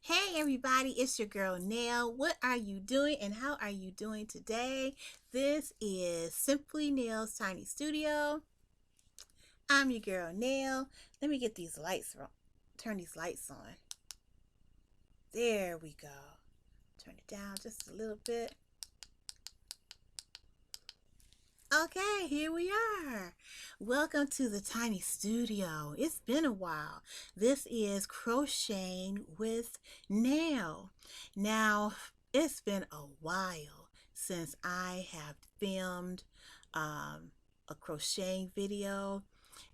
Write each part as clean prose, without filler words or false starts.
Hey everybody, it's your girl Nell. What are you doing and how are you doing today? This is Simply Nell's Tiny Studio. I'm your girl Nell. Let me get these lights turn these lights on. There we go. Turn it down just a little bit. Okay, here we are. Welcome to the Tiny Studio. It's been a while. This is Crocheting with Nell. Now, it's been a while since I have filmed a crocheting video,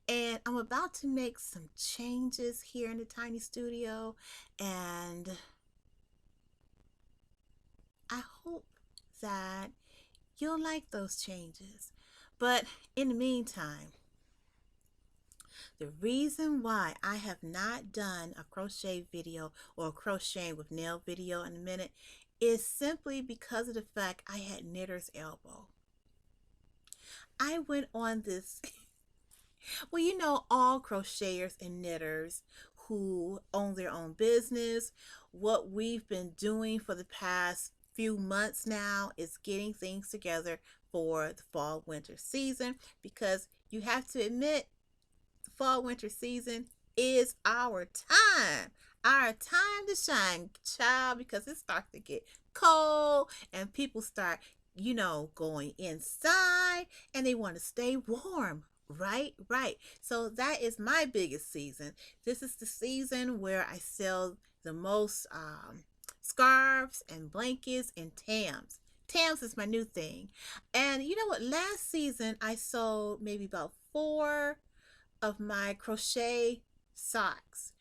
and I'm about to make some changes here in the Tiny Studio, and I hope that you'll like those changes. But in the meantime, the reason why I have not done a crochet video or a crocheting with Nell video in a minute is simply because of the fact I had knitter's elbow. I went on this, well, all crocheters and knitters who own their own business, what we've been doing for the past few months now is getting things together for the fall winter season, because you have to admit the fall winter season is our time to shine, child, because it starts to get cold and people start going inside and they want to stay warm. Right. So that is my biggest season. This is the season where I sell the most scarves and blankets and tams. Tams is my new thing. And you know what? Last season I sold maybe about four of my crochet socks,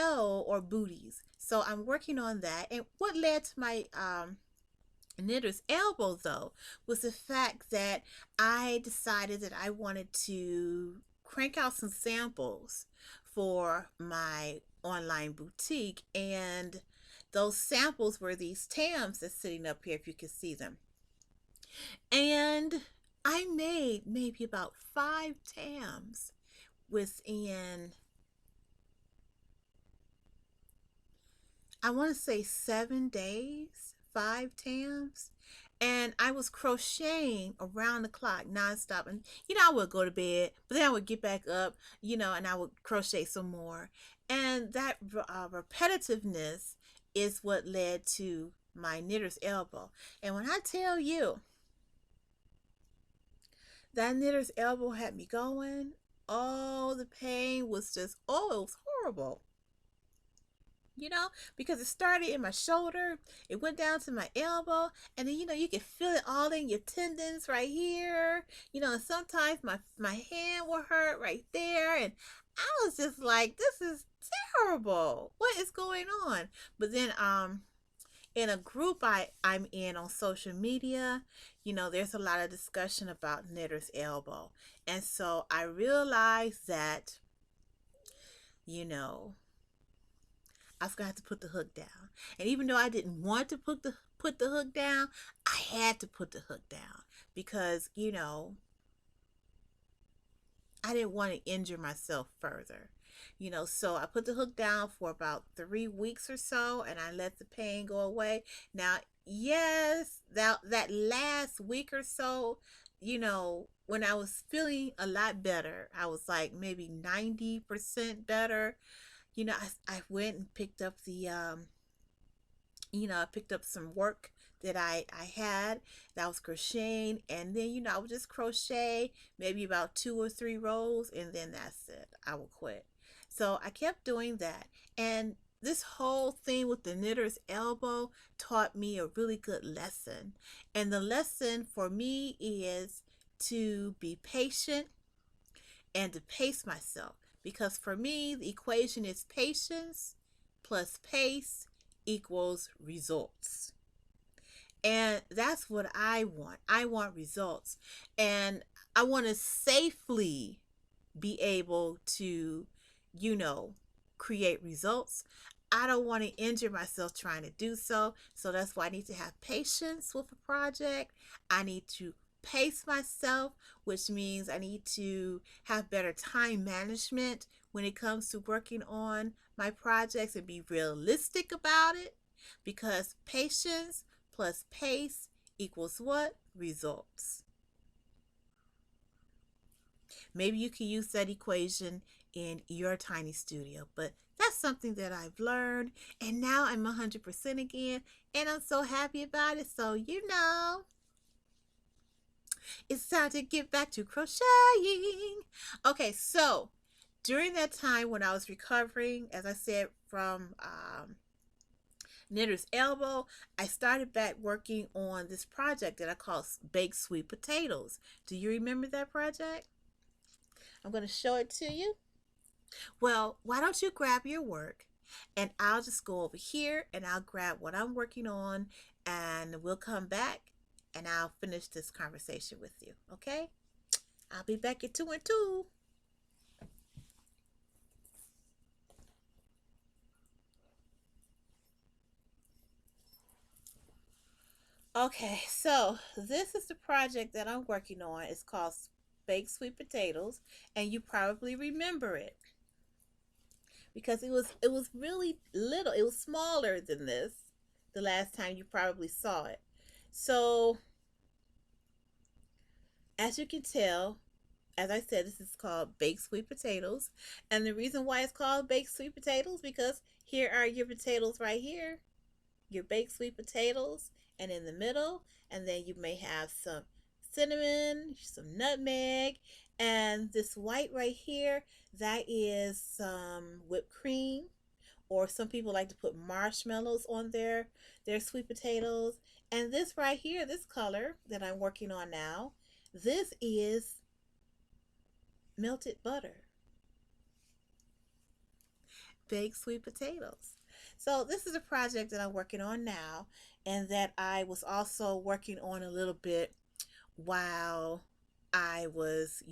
or booties. So I'm working on that. And what led to my knitter's elbow, though, was the fact that I decided that I wanted to crank out some samples for my online boutique, and those samples were these tams that's sitting up here, if you can see them. And I made maybe about 5 tams within, I want to say, 7 days, 5 tams. And I was crocheting around the clock nonstop. And, I would go to bed, but then I would get back up, and I would crochet some more. And that repetitiveness is what led to my knitter's elbow. And when I tell you that knitter's elbow had me going, oh, the pain was just, oh, it was horrible. Because it started in my shoulder, it went down to my elbow, and then you can feel it all in your tendons right here. And sometimes my hand will hurt right there, and I was just like, this is terrible. What is going on? But then in a group I'm in on social media, there's a lot of discussion about knitter's elbow. And so I realized that, you know, I was gonna have to put the hook down. And even though I didn't want to put the hook down, I had to put the hook down because, I didn't want to injure myself further. So I put the hook down for about 3 weeks or so, and I let the pain go away. Now, yes, that last week or so, when I was feeling a lot better, I was like maybe 90% better. I went and picked up I picked up some work that I had that I was crocheting, and then I would just crochet maybe about 2 or 3 rows, and then that's it. I would quit. So I kept doing that, and this whole thing with the knitter's elbow taught me a really good lesson. And the lesson for me is to be patient and to pace myself, because for me the equation is patience plus pace equals results. And that's what I want. I want results. And I want to safely be able to, you know, create results. I don't want to injure myself trying to do so. So that's why I need to have patience with a project. I need to pace myself, which means I need to have better time management when it comes to working on my projects and be realistic about it, because patience plus pace equals what? Results. Maybe you can use that equation in your tiny studio, but that's something that I've learned, and now I'm 100% again, and I'm so happy about it. So, it's time to get back to crocheting. Okay, so during that time when I was recovering, as I said, from knitter's elbow, I started back working on this project that I call baked sweet potatoes. Do you remember that project? I'm going to show it to you. Well, why don't you grab your work, and I'll just go over here and I'll grab what I'm working on, and we'll come back and I'll finish this conversation with you. Okay? I'll be back at 2 and 2. Okay, so this is the project that I'm working on. It's called baked sweet potatoes, and you probably remember it because it was really little. It was smaller than this the last time you probably saw it. So, as you can tell, as I said, this is called baked sweet potatoes. And the reason why it's called baked sweet potatoes, because here are your potatoes right here, your baked sweet potatoes, and in the middle, and then you may have some cinnamon, some nutmeg, and this white right here, that is some whipped cream, or some people like to put marshmallows on their sweet potatoes. And this right here, this color that I'm working on now, this is melted butter, baked sweet potatoes. So this is a project that I'm working on now, and that I was also working on a little bit while I was,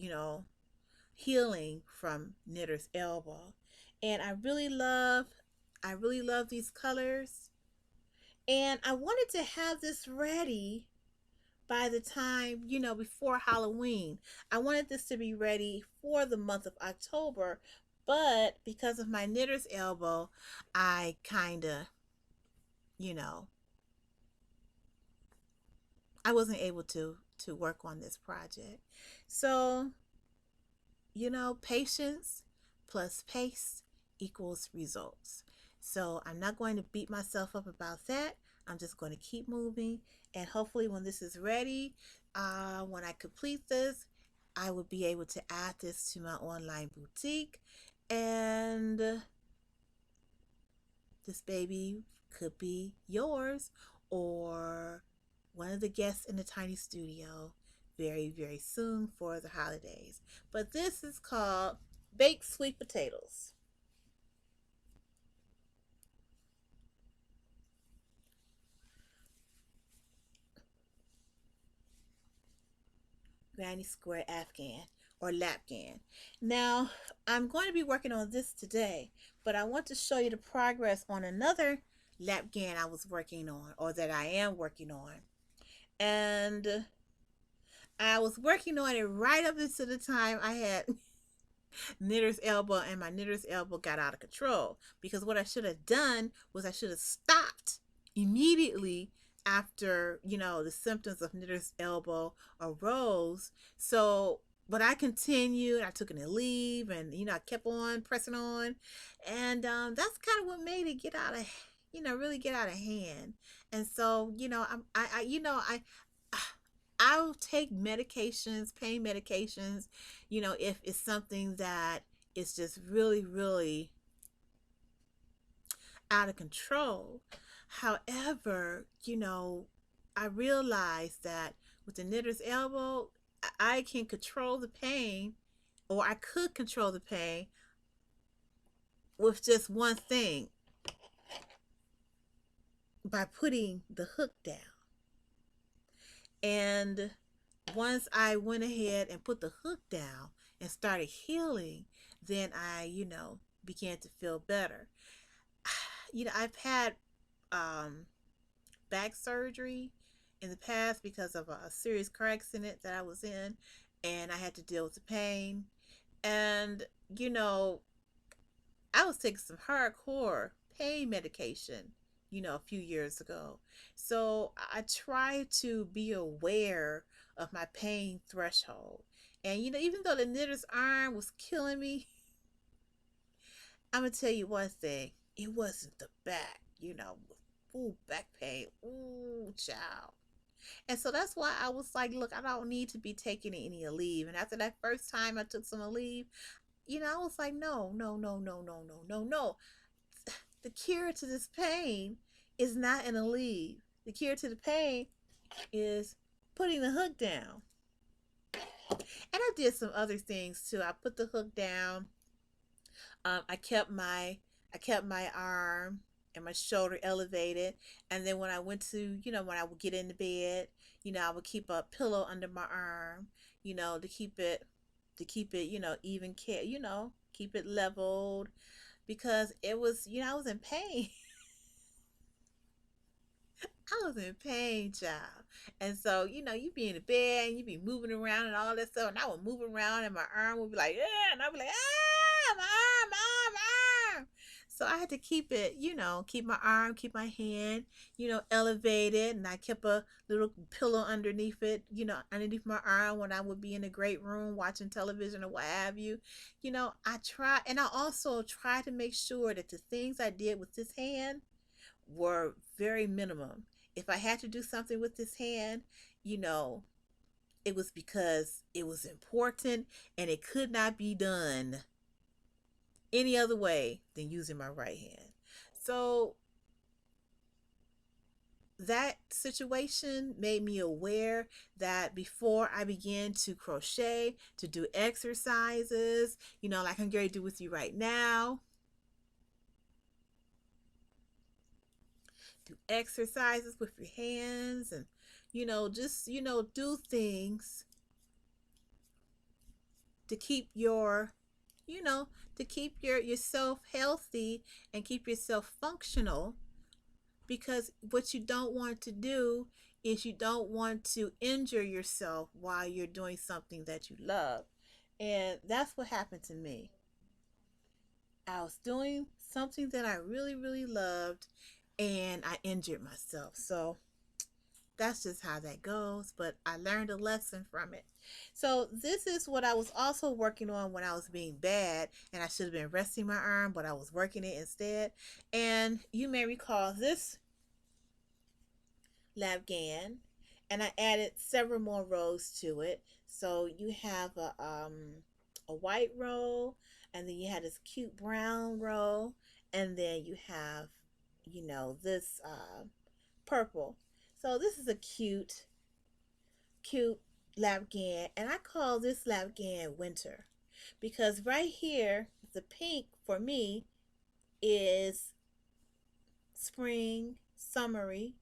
healing from knitter's elbow. And I really love these colors. And I wanted to have this ready by the time, before Halloween. I wanted this to be ready for the month of October, but because of my knitter's elbow, I kind of, you know, I wasn't able to work on this project. So, patience plus pace equals results. So, I'm not going to beat myself up about that. I'm just going to keep moving, and hopefully when this is ready, when I complete this, I will be able to add this to my online boutique, and this baby could be yours or one of the guests in the tiny studio very, very soon for the holidays. But this is called baked sweet potatoes. Granny Square Afghan or Lapghan. Now, I'm going to be working on this today, but I want to show you the progress on another Lapghan I was working on, or that I am working on. And I was working on it right up until the time I had knitter's elbow, and my knitter's elbow got out of control, because what I should have done was I should have stopped immediately after the symptoms of knitter's elbow arose. So but I continued. I took a leave, and I kept on pressing on, and that's kind of what made it get out of really get out of hand. And so I'll take medications, pain medications, if it's something that is just really, really out of control. However, I realized that with the knitter's elbow, I can control the pain, or I could control the pain with just one thing, by putting the hook down. And once I went ahead and put the hook down and started healing, then I, began to feel better. I've had back surgery in the past because of a serious car accident that I was in, and I had to deal with the pain. And, I was taking some hardcore pain medication, a few years ago. So I try to be aware of my pain threshold. And even though the knitter's iron was killing me, I'm gonna tell you one thing. It wasn't the back, ooh, back pain. Ooh, child. And so that's why I was like, look, I don't need to be taking any leave. And after that first time I took some leave, I was like, no, no, no, no, no, no, no, no. The cure to this pain is not in a leave. The cure to the pain is putting the hook down. And I did some other things too. I put the hook down. I kept my arm and my shoulder elevated. And then when I went to, when I would get into bed, I would keep a pillow under my arm, to keep it, even care, keep it leveled because it was, I was in pain. I was in pain, child. And so, you be in the bed and you be moving around and all that stuff. And I would move around and my arm would be like, yeah. And I'd be like, ah, my arm, my arm, my arm. So I had to keep it, keep my arm, keep my hand, elevated. And I kept a little pillow underneath it, underneath my arm when I would be in a great room watching television or what have you. I try, and I also try to make sure that the things I did with this hand were very minimum. If I had to do something with this hand, you know, it was because it was important and it could not be done any other way than using my right hand. So that situation made me aware that before I began to crochet, to do exercises, like I'm going to do with you right now, do exercises with your hands and just do things to keep you know to keep yourself healthy and keep yourself functional, because what you don't want to do is you don't want to injure yourself while you're doing something that you love. And that's what happened to me. I was doing something that I really really loved and I injured myself. So that's just how that goes, but I learned a lesson from it. So this is what I was also working on when I was being bad, and I should have been resting my arm, but I was working it instead. And you may recall this Lavgan, and I added several more rows to it. So you have a white row, and then you have this cute brown row, and then you have this purple. So this is a cute Lavgan, and I call this Lavgan winter because right here the pink for me is spring, summery,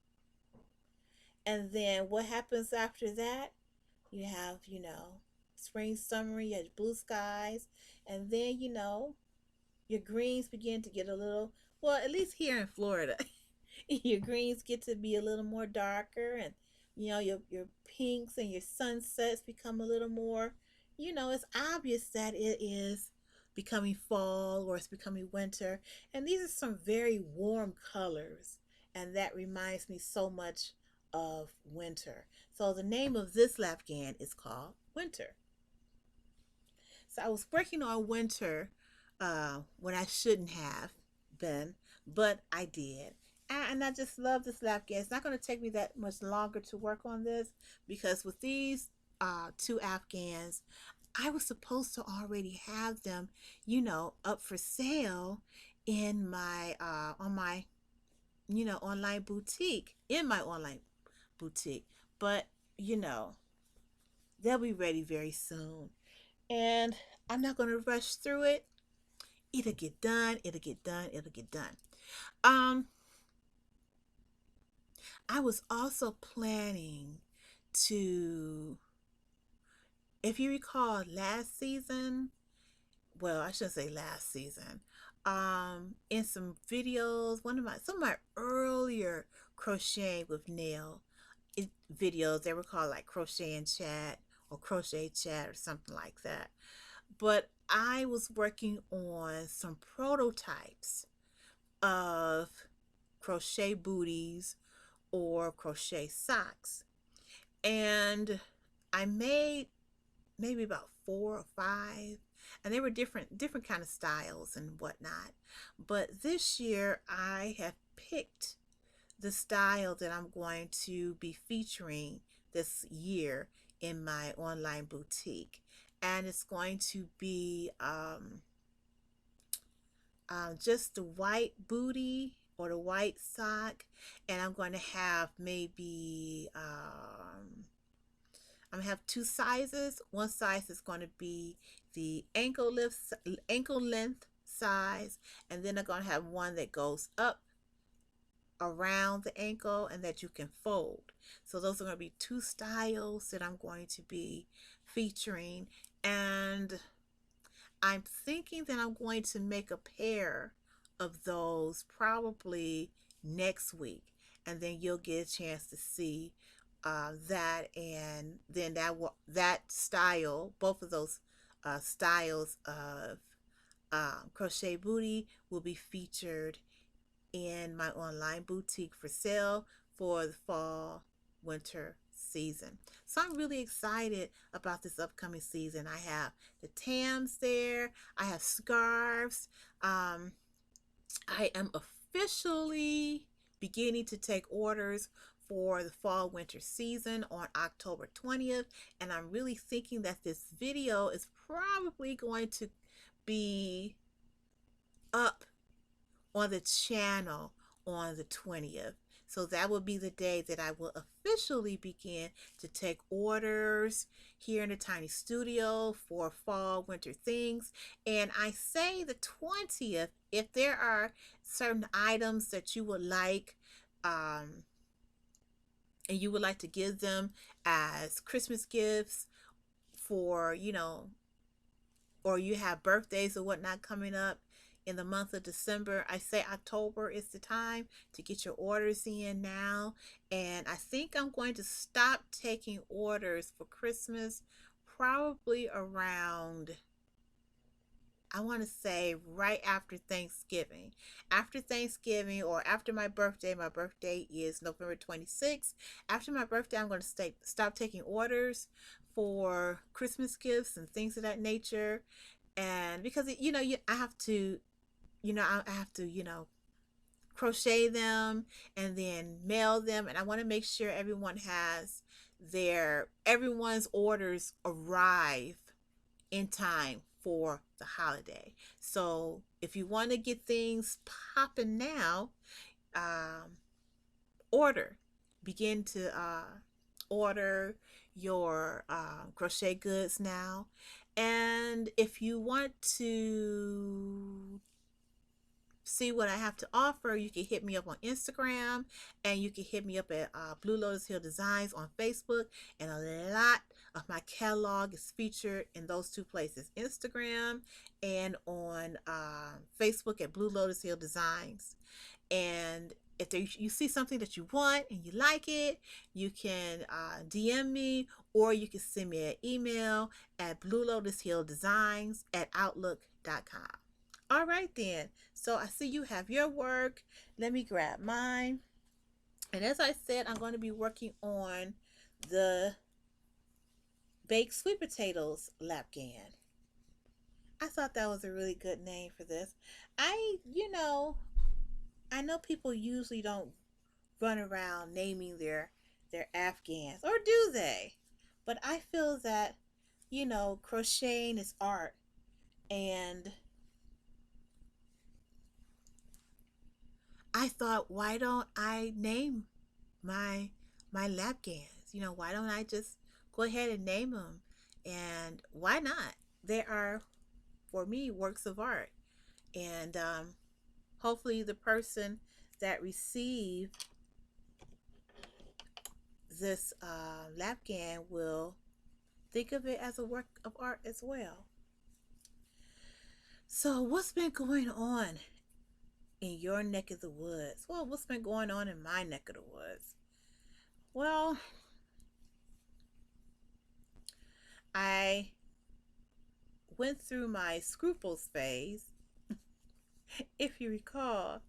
and then what happens after that? You have spring, summery, you have blue skies, and then your greens begin to get a little, well, at least here in Florida, your greens get to be a little more darker, and your pinks and your sunsets become a little more, it's obvious that it is becoming fall or it's becoming winter. And these are some very warm colors, and that reminds me so much of winter. So the name of this Afghan is called Winter. So I was working on winter when I shouldn't have been, but I did. And I just love this Afghan. It's not going to take me that much longer to work on this because with these two Afghans, I was supposed to already have them, up for sale in my on my online boutique, in my online boutique. But they'll be ready very soon. And I'm not going to rush through it. It'll get done. It'll get done. It'll get done. Um, I was also planning to, if you recall last season, well, I shouldn't say last season, in some videos, some of my earlier Crocheting with Nell videos, they were called like Crochet and Chat or Crochet Chat or something like that. but I was working on some prototypes of crochet booties or crochet socks. And I made maybe about 4 or 5, and they were different kind of styles and whatnot. But this year I have picked the style that I'm going to be featuring this year in my online boutique. And it's going to be just the white booty or the white sock. And I'm going to have maybe, I'm going to have 2 sizes. One size is going to be the ankle length size. And then I'm going to have one that goes up around the ankle and that you can fold. So those are going to be 2 styles that I'm going to be featuring. And I'm thinking that I'm going to make a pair of those probably next week. And then you'll get a chance to see that. And then that style, both of those styles of crochet booty will be featured in my online boutique for sale for the fall winter season. So I'm really excited about this upcoming season. I have the tams there, I have scarves. I am officially beginning to take orders for the fall winter season on October 20th, and I'm really thinking that this video is probably going to be up on the channel on the 20th. So that will be the day that I will officially begin to take orders here in the tiny studio for fall winter things. And I say the 20th if there are certain items that you would like and you would like to give them as Christmas gifts for, or you have birthdays or whatnot coming up in the month of December. I say October is the time to get your orders in now. And I think I'm going to stop taking orders for Christmas probably around, I want to say right after Thanksgiving. After Thanksgiving or after my birthday is November 26th. After my birthday, I'm going to stop taking orders for Christmas gifts and things of that nature. And because, I have to, crochet them and then mail them. And I want to make sure everyone's orders arrive in time for the holiday. So if you want to get things popping now, begin to order your crochet goods now. And if you want to see what I have to offer, you can hit me up on Instagram, and you can hit me up at Blue Lotus Hill Designs on Facebook. And a lot of my catalog is featured in those 2 places, Instagram and on Facebook at Blue Lotus Hill Designs. And if you see something that you want and you like it, you can DM me, or you can send me an email at bluelotushilldesigns@outlook.com. All right then. So I see you have your work. Let me grab mine. And as I said, I'm going to be working on the baked sweet potatoes lapgan. I thought that was a really good name for this. I know people usually don't run around naming their Afghans, or do they? But I feel that, crocheting is art, and I thought, why don't I name my lapgans? Why don't I just go ahead and name them? And why not? They are, for me, works of art. And hopefully the person that received this lapgan will think of it as a work of art as well. So what's been going on in your neck of the woods? Well, what's been going on in my neck of the woods? Well, I went through my scruples phase, if you recall,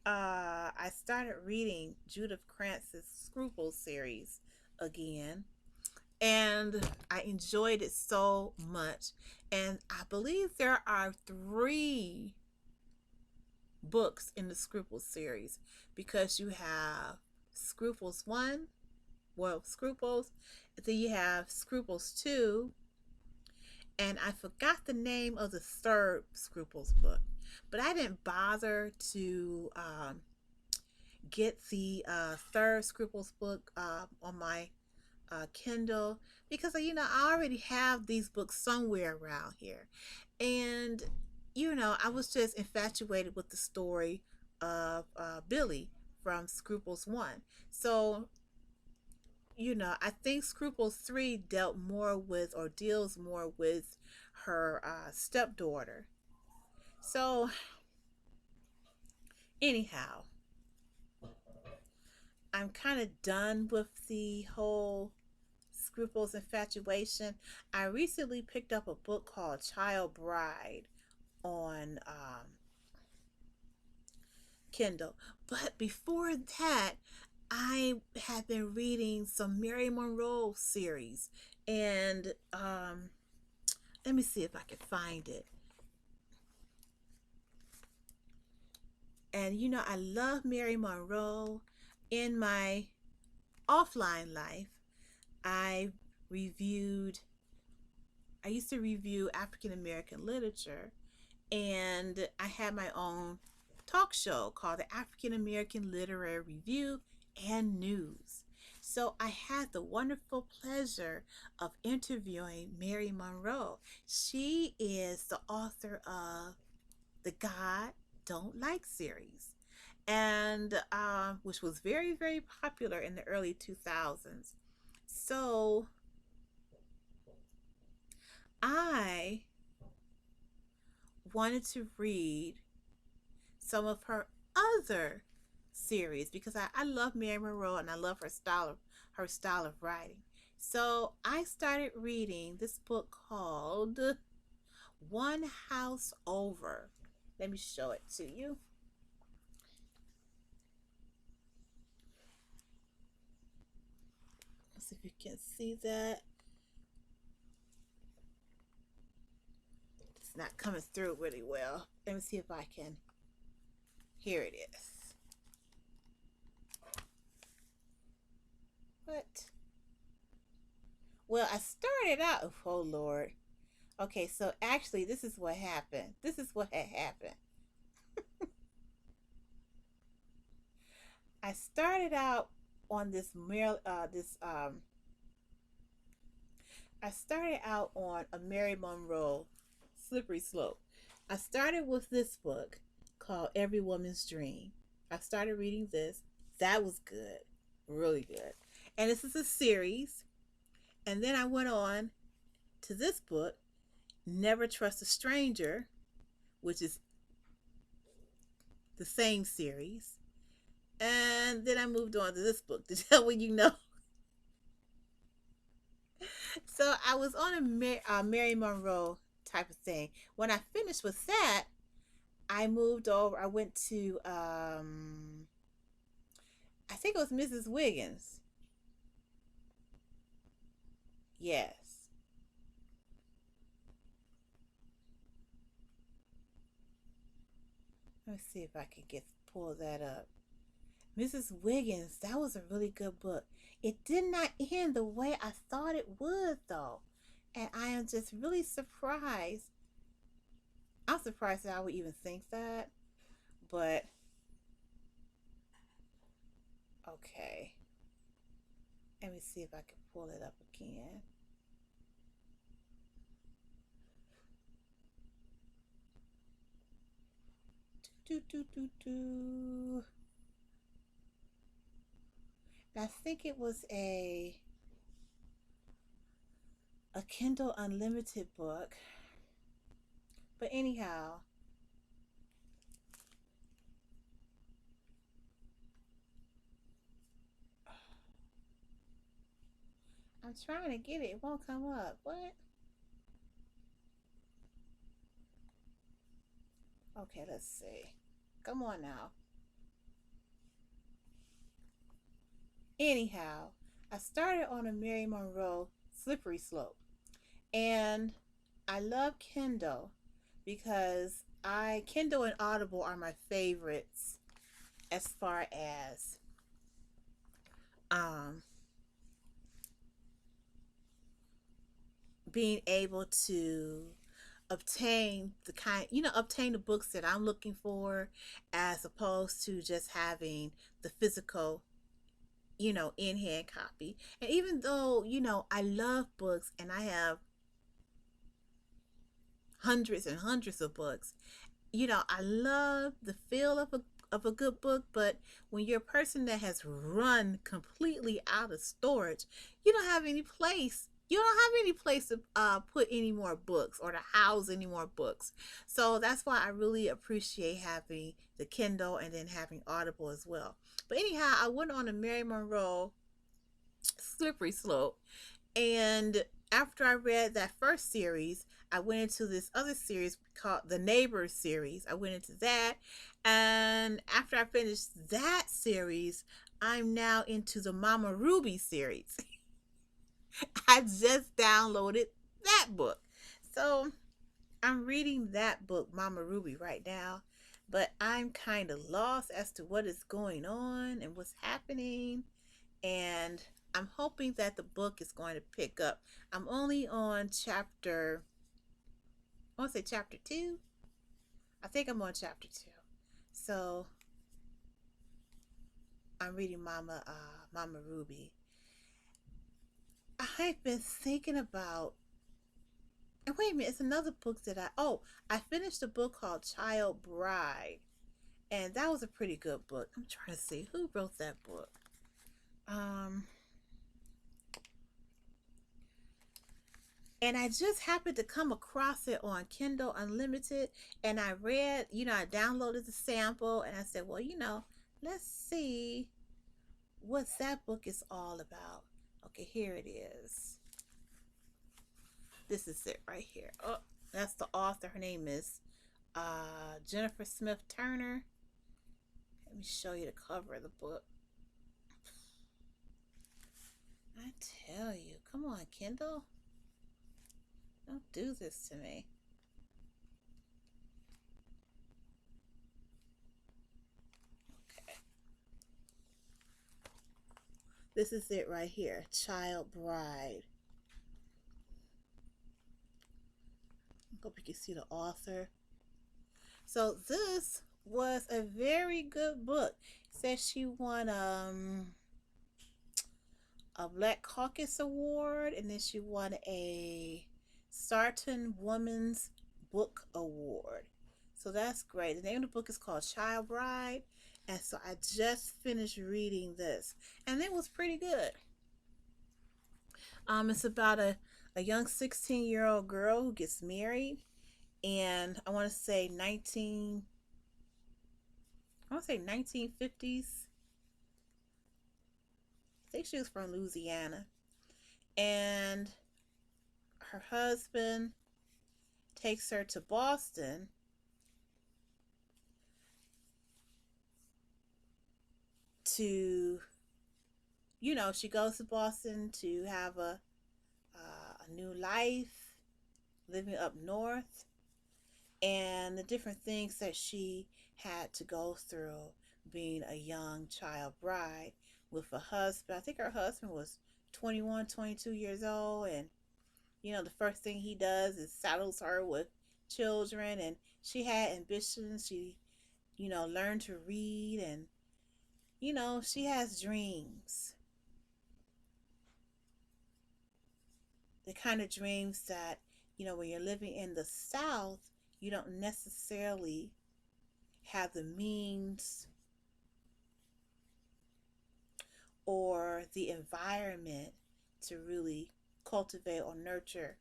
I started reading Judith Krantz's Scruples series again, and I enjoyed it so much. And I believe there are three books in the Scruples series, because you have Scruples 1, well, Scruples, and then you have Scruples 2, and I forgot the name of the third Scruples book, but I didn't bother to get the third Scruples book on my Kindle, because I already have these books somewhere around here, and I was just infatuated with the story of Billy from Scruples 1. So I think Scruples 3 dealt more with, or deals more with, her stepdaughter. So anyhow, I'm kind of done with the whole Scruples infatuation. I recently picked up a book called Child Bride on Kindle. But before that, I have been reading some Mary Monroe series. And let me see if I can find it. And I love Mary Monroe. In my offline life, I reviewed, I used to review African American literature, and I had my own talk show called the African American Literary Review and News. So I had the wonderful pleasure of interviewing Mary Monroe. She is the author of the God Don't Like series, and which was very, very popular in the early 2000s. So I wanted to read some of her other series, because I love Mary Monroe and I love her style of writing. So I started reading this book called One House Over. Let me show it to you. Let's see if you can see that. It's not coming through really well. Let me see if I can. Here it is. What? Well, I started out. Oh, Lord. Okay, so actually, this is what happened. This is what had happened. I started out on I started out on a Mary Monroe slippery slope. I started with this book called Every Woman's Dream. I started reading this. That was good. Really good. And this is a series. And then I went on to this book, Never Trust a Stranger, which is the same series. And then I moved on to this book, to tell what you know. So I was on a Mary Monroe type of thing. When I finished with that, I moved over. I went to, I think it was Mrs. Wiggins. Yes. Let me see if I can pull that up. Mrs. Wiggins, that was a really good book. It did not end the way I thought it would, though. And I am just really surprised. I'm surprised that I would even think that. But, okay. Let me see if I can pull it up again. Do, do, do, do. I think it was a Kindle Unlimited book. But anyhow, I'm trying to get it. It won't come up. What? Okay, let's see. Come on now. Anyhow, I started on a Mary Monroe slippery slope. And I love Kindle because Kindle and Audible are my favorites as far as um being able to obtain the books that I'm looking for, as opposed to just having the physical, in hand copy. And even though, I love books and I have hundreds and hundreds of books, I love the feel of a good book, but when you're a person that has run completely out of storage, you don't have any place. You don't have any place to put any more books or to house any more books. So that's why I really appreciate having the Kindle and then having Audible as well. But anyhow, I went on a Mary Monroe slippery slope, and after I read that first series, I went into this other series called the Neighbors series. I went into that. And after I finished that series, I'm now into the Mama Ruby series. I just downloaded that book. So I'm reading that book, Mama Ruby, right now. But I'm kind of lost as to what is going on and what's happening. And I'm hoping that the book is going to pick up. I'm only on I want to say chapter 2. I think I'm on chapter 2. So I'm reading Mama Ruby. I've been thinking about, and wait a minute, it's another book that I finished a book called Child Bride. And that was a pretty good book. I'm trying to see who wrote that book. Um, and I just happened to come across it on Kindle Unlimited, and I read, I downloaded the sample, and I said, well, let's see what that book is all about. Okay, here it is. This is it right here. Oh, that's the author. Her name is Jennifer Smith Turner. Let me show you the cover of the book. I tell you, come on, Kindle. Don't do this to me. Okay. This is it right here. Child Bride. I hope you can see the author. So this was a very good book. It says she won a Black Caucus Award, and then she won a Sarton Woman's Book Award. So that's great. The name of the book is called Child Bride, and so I just finished reading this, and it was pretty good. It's about a young 16-year-old girl who gets married, and I want to say 1950s. I think she was from Louisiana, and her husband takes her to Boston to, she goes to Boston to have a new life living up north, and the different things that she had to go through being a young child bride with a husband. I think her husband was 21, 22 years old, and the first thing he does is saddles her with children, and she had ambitions. She, learned to read, and, she has dreams. The kind of dreams that, when you're living in the South, you don't necessarily have the means or the environment to really cultivate or nurture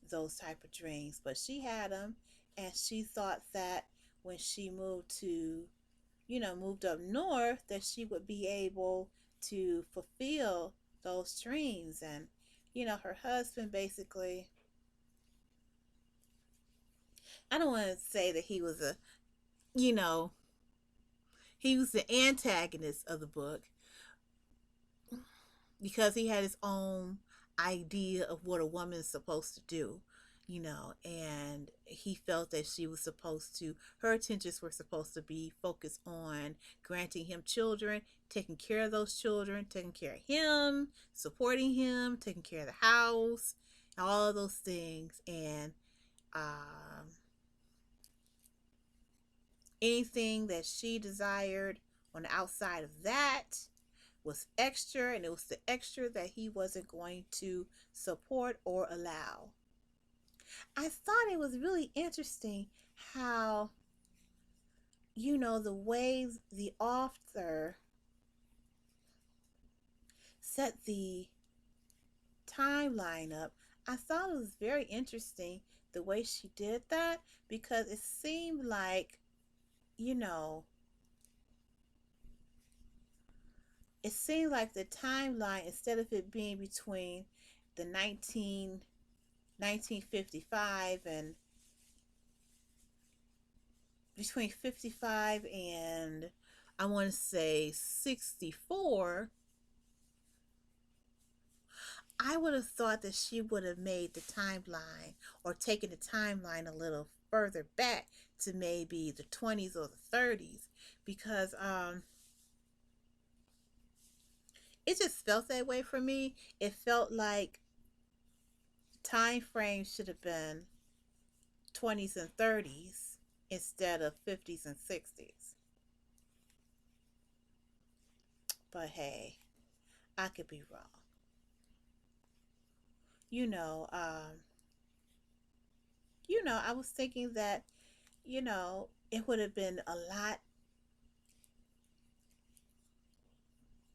those type of dreams. But she had them, and she thought that when she moved up north, that she would be able to fulfill those dreams. And her husband basically, I don't want to say that he was a you know, he was the antagonist of the book because he had his own idea of what a woman is supposed to do, and he felt that she was supposed to, her intentions were supposed to be focused on granting him children, taking care of those children, taking care of him, supporting him, taking care of the house, all of those things. And um, anything that she desired on the outside of that was extra, and it was the extra that he wasn't going to support or allow. I thought it was really interesting how, the way the author set the timeline up. I thought it was very interesting the way she did that, because you know, it seemed like the timeline, instead of it being between the 1955 and between 55 and I want to say 64, I would have thought that she would have made the timeline or taken the timeline a little further back to maybe the 20s or the 30s, because it just felt that way for me. It felt like time frame should have been 20s and 30s instead of 50s and 60s. But hey, I could be wrong. You know, um, I was thinking that, it would have been a lot,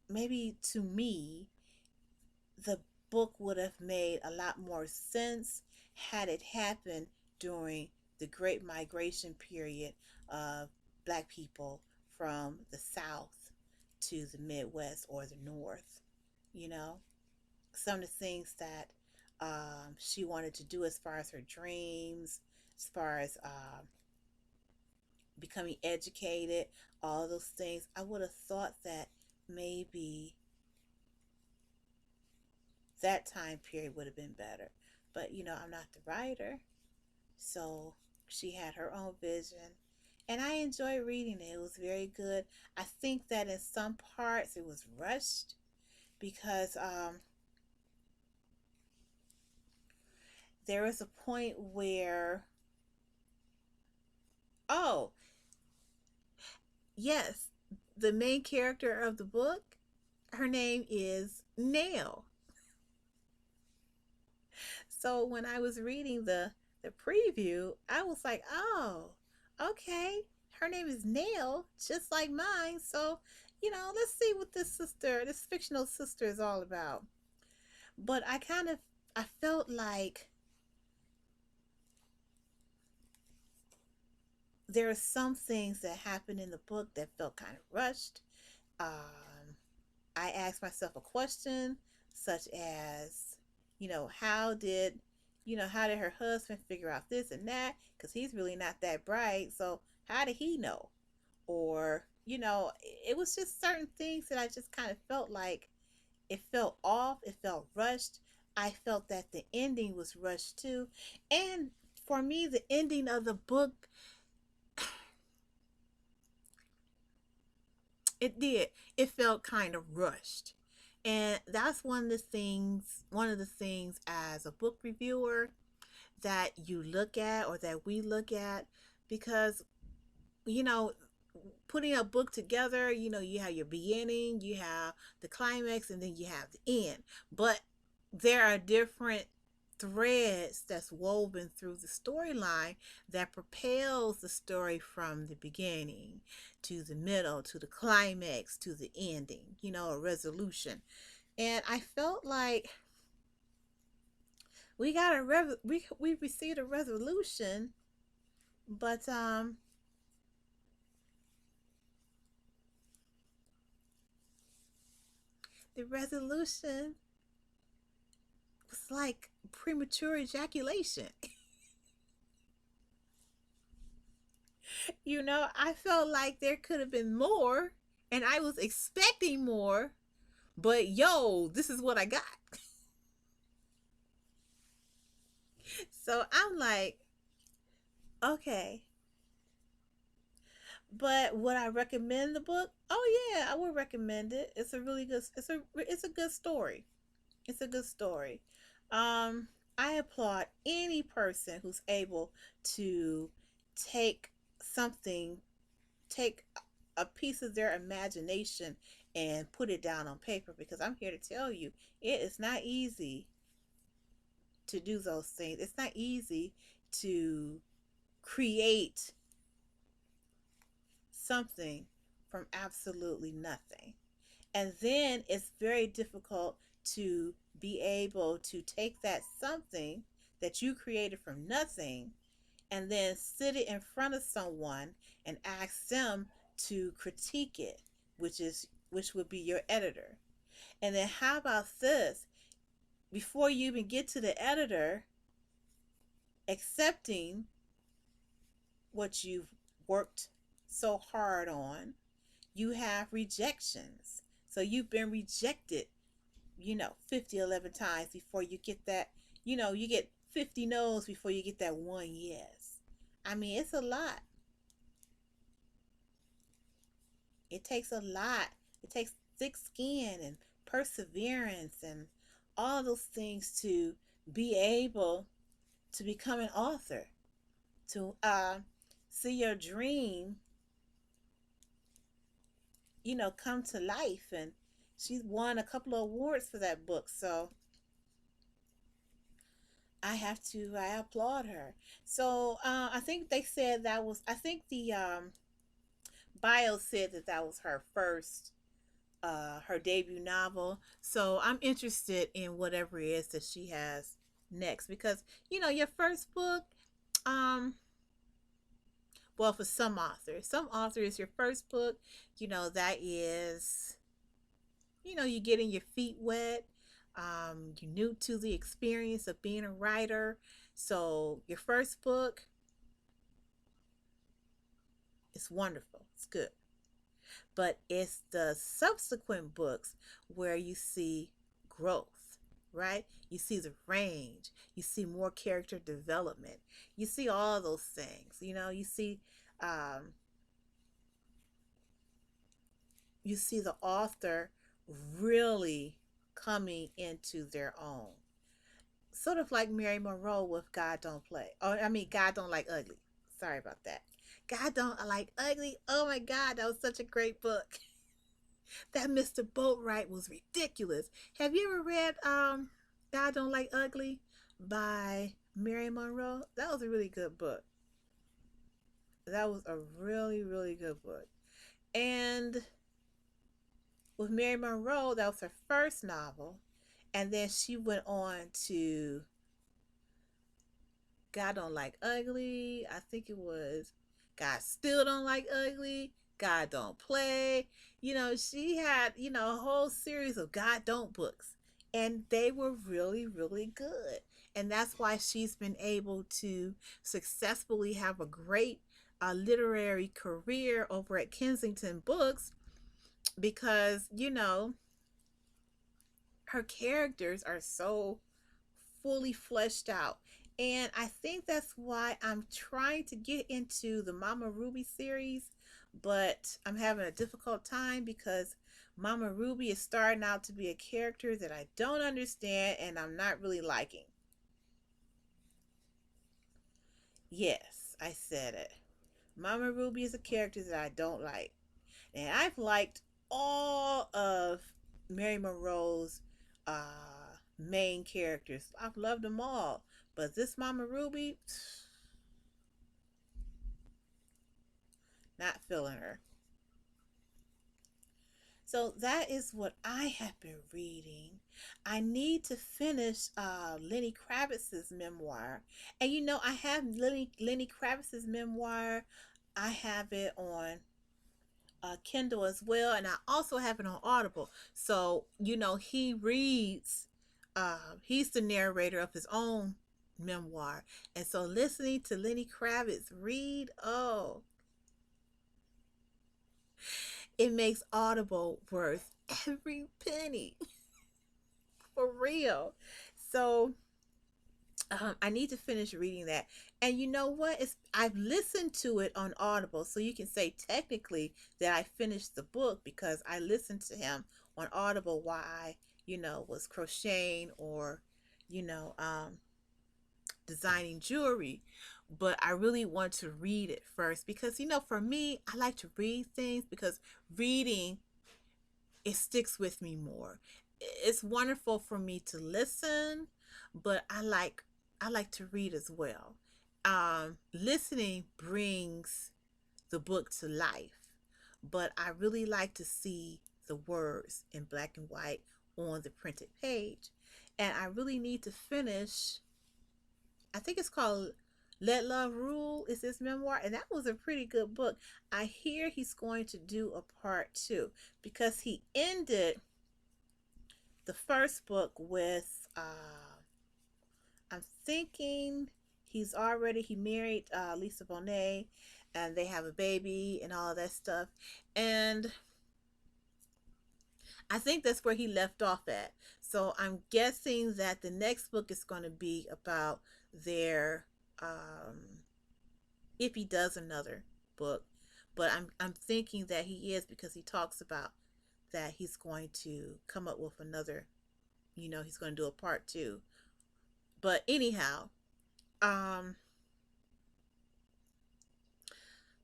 maybe to me, the book would have made a lot more sense had it happened during the Great Migration period of Black people from the South to the Midwest or the North. You know, some of the things that she wanted to do as far as her dreams, as far as becoming educated, all those things. I would have thought that maybe that time period would have been better. But, I'm not the writer. So she had her own vision. And I enjoyed reading it. It was very good. I think that in some parts it was rushed because there was a point where, oh, yes, the main character of the book, her name is Nell. So when I was reading the preview, I was like, oh, okay. Her name is Nell, just like mine. So, let's see what this fictional sister is all about. But I felt like there are some things that happened in the book that felt kind of rushed. Um, I asked myself a question such as, how did, how did her husband figure out this and that? Because he's really not that bright. So how did he know? Or, it was just certain things that I just kind of felt like it felt off. It felt rushed. I felt that the ending was rushed too. And for me, the ending of the book, it did. It felt kind of rushed. And that's one of the things as a book reviewer that you look at, or that we look at, because, you know, putting a book together, you have your beginning, you have the climax, and then you have the end. But there are different threads that's woven through the storyline that propels the story from the beginning to the middle to the climax to the ending, a resolution. And I felt like we received a resolution, but the resolution was like premature ejaculation. I felt like there could have been more, and I was expecting more, but yo, this is what I got. So I'm like, okay. But would I recommend the book? Oh yeah, I would recommend it. It's a really good. It's a good story. It's a good story. Um, I applaud any person who's able to take something, take a piece of their imagination and put it down on paper, because I'm here to tell you it is not easy to do those things. It's not easy to create something from absolutely nothing. And then it's very difficult to be able to take that something that you created from nothing and then sit it in front of someone and ask them to critique it, which would be your editor. And then how about this? Before you even get to the editor accepting what you've worked so hard on, you have rejections. So you've been rejected, 50, 11 times before you get that, you get 50 no's before you get that one yes. I mean, it's a lot. It takes a lot. It takes thick skin and perseverance and all those things to be able to become an author, to see your dream, come to life. And she's won a couple of awards for that book. So I applaud her. So I think they said that was, I think the bio said that that was her first, her debut novel. So I'm interested in whatever it is that she has next, because your first book, um, well, for some authors, your first book, that is, you're getting your feet wet. You're new to the experience of being a writer. So your first book is wonderful. It's good. But it's the subsequent books where you see growth, right? You see the range. You see more character development. You see all those things. Um, you see the author really coming into their own. Sort of like Mary Monroe with God Don't Play. Oh, I mean, God Don't Like Ugly. Sorry about that. God Don't Like Ugly. Oh my God, that was such a great book. That Mr. Boatwright was ridiculous. Have you ever read God Don't Like Ugly by Mary Monroe? That was a really good book. That was a really, really good book. And with Mary Monroe, that was her first novel. And then she went on to God Don't Like Ugly. I think it was God Still Don't Like Ugly. God Don't Play. She had, a whole series of God Don't books. And they were really, really good. And that's why she's been able to successfully have a great literary career over at Kensington Books, because, her characters are so fully fleshed out. And I think that's why I'm trying to get into the Mama Ruby series, but I'm having a difficult time because Mama Ruby is starting out to be a character that I don't understand and I'm not really liking. Yes, I said it. Mama Ruby is a character that I don't like. And I've liked all of Mary Monroe's main characters. I've loved them all. But this Mama Ruby, not feeling her. So that is what I have been reading. I need to finish Lenny Kravitz's memoir. And I have Lenny Kravitz's memoir. I have it on Kindle as well, and I also have it on Audible. So he reads. He's the narrator of his own memoir, and so listening to Lenny Kravitz read, oh, It makes Audible worth every penny. For real. So I need to finish reading that. And you know what? I've listened to it on Audible, so you can say technically that I finished the book because I listened to him on Audible while I, was crocheting or, you know, um, designing jewelry. But I really want to read it first because, for me, I like to read things because reading, it sticks with me more. It's wonderful for me to listen, but I like to read as well. Listening brings the book to life, but I really like to see the words in black and white on the printed page. And I really need to finish, I think it's called Let Love Rule is his memoir, and that was a pretty good book. I hear he's going to do a part two because he ended the first book with I'm thinking he married Lisa Bonet, and they have a baby and all of that stuff. And I think that's where he left off at. So I'm guessing that the next book is going to be about their if he does another book. But I'm thinking that he is because he talks about that he's going to come up with another, he's going to do a part two. But anyhow, um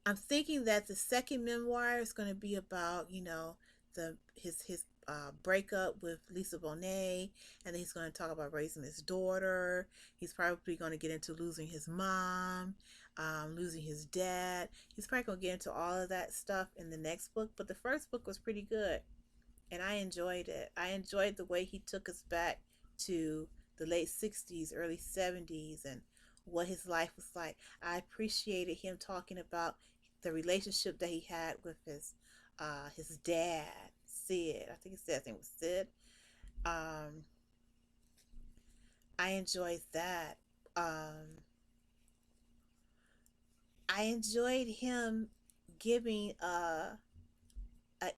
I'm thinking that the second memoir is going to be about, the his breakup with Lisa Bonet, and then he's going to talk about raising his daughter. He's probably going to get into losing his mom, losing his dad. He's probably going to get into all of that stuff in the next book. But the first book was pretty good, and I enjoyed it. I enjoyed the way he took us back to the late 60s, early 70s, and what his life was like. I appreciated him talking about the relationship that he had with his dad, Sid. I think his name was Sid. Um, I enjoyed that. Um, I enjoyed him giving a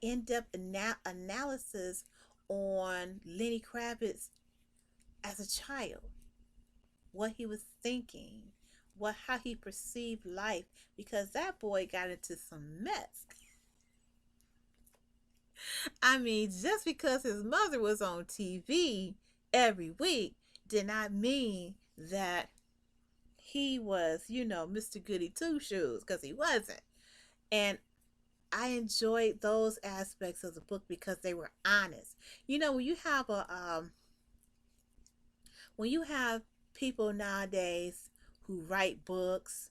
in-depth analysis on Lenny Kravitz as a child, what he was thinking, how he perceived life, because that boy got into some mess. I mean, just because his mother was on TV every week did not mean that he was, Mr. Goody Two Shoes, because he wasn't. And I enjoyed those aspects of the book because they were honest. When you have people nowadays who write books,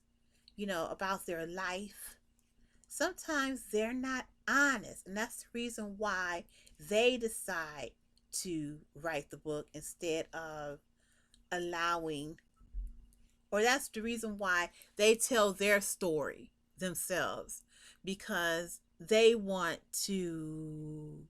about their life, sometimes they're not honest. And that's the reason why they decide to write the book instead of allowing, or that's the reason why they tell their story themselves, because they want to,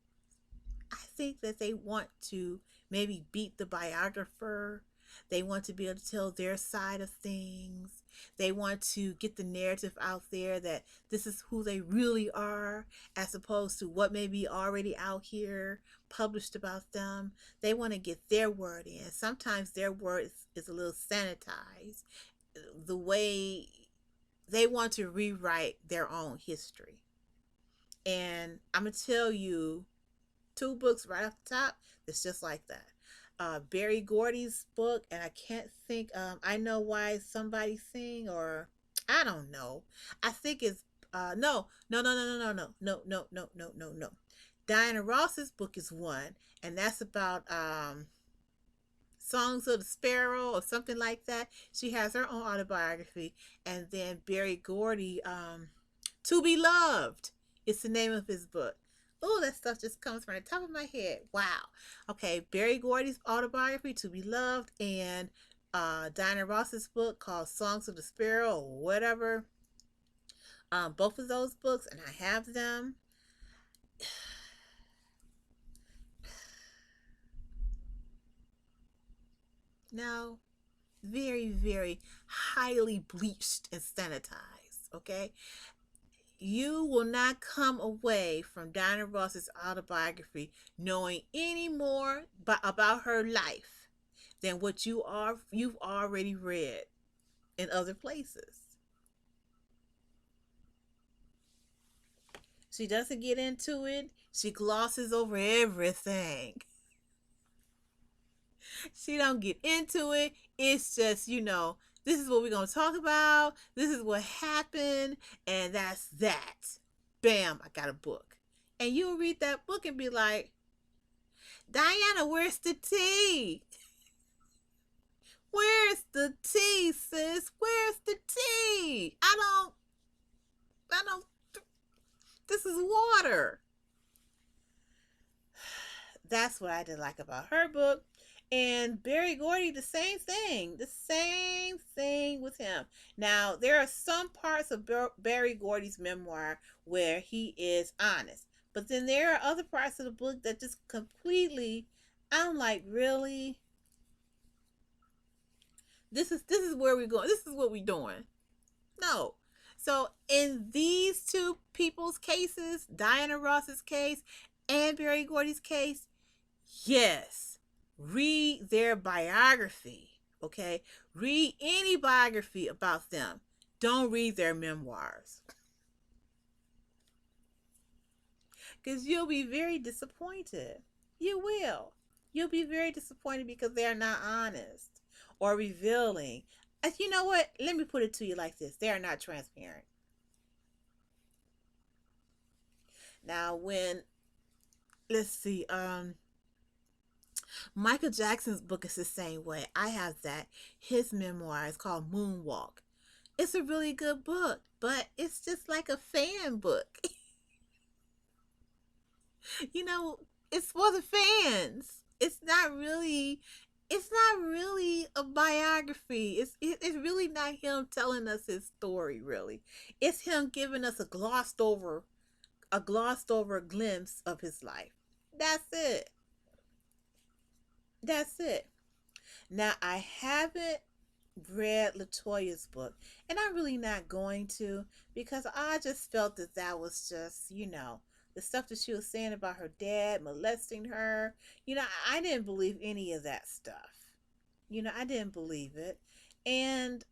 I think that they want to maybe beat the biographer. They want to be able to tell their side of things. They want to get the narrative out there that this is who they really are, as opposed to what may be already out here published about them. They want to get their word in. Sometimes their word is a little sanitized. The way they want to rewrite their own history. And I'm going to tell you two books right off the top that's just like that. Barry Gordy's book, and I can't think. I Know Why Somebody Sing, or I don't know. I think it's no, no, no, no, no, no, no, no, no, no, no, no. Diana Ross's book is one, and that's about Songs of the Sparrow or something like that. She has her own autobiography, and then Barry Gordy, To Be Loved. It's the name of his book. Oh, that stuff just comes from the top of my head. Wow. Okay, Barry Gordy's autobiography, To Be Loved, and Diana Ross's book called Songs of the Sparrow or whatever. Both of those books, and I have them. Now, very, very highly bleached and sanitized. Okay, You will not come away from Diana Ross's autobiography knowing any more about her life than what you've already read in other places. She doesn't get into it. She glosses over everything. She don't get into it. It's just, this is what we're going to talk about. This is what happened. And that's that. Bam, I got a book. And you'll read that book and be like, Diana, where's the tea? Where's the tea, sis? Where's the tea? I don't, this is water. That's what I did like about her book. And Barry Gordy, the same thing. The same thing with him. Now, there are some parts of Barry Gordy's memoir where he is honest. But then there are other parts of the book that just completely, I'm like, really? This is where we're going. This is what we're doing. No. So in these two people's cases, Diana Ross's case and Barry Gordy's case, yes, read their biography. Okay, read any biography about them. Don't read their memoirs, because you'll be very disappointed. You will. You'll be very disappointed because they are not honest or revealing. You know what? Let me put it to you like this: they are not transparent. Now, when let's see, Michael Jackson's book is the same way. I have that. His memoir is called Moonwalk. It's a really good book, but it's just like a fan book. you know, it's for the fans. It's not really a biography. It's really not him telling us his story really. It's him giving us a glossed over glimpse of his life. That's it. That's it. Now, I haven't read Latoya's book, and I'm really not going to, because I just felt that that was just, the stuff that she was saying about her dad molesting her. I didn't believe any of that stuff. I didn't believe it. And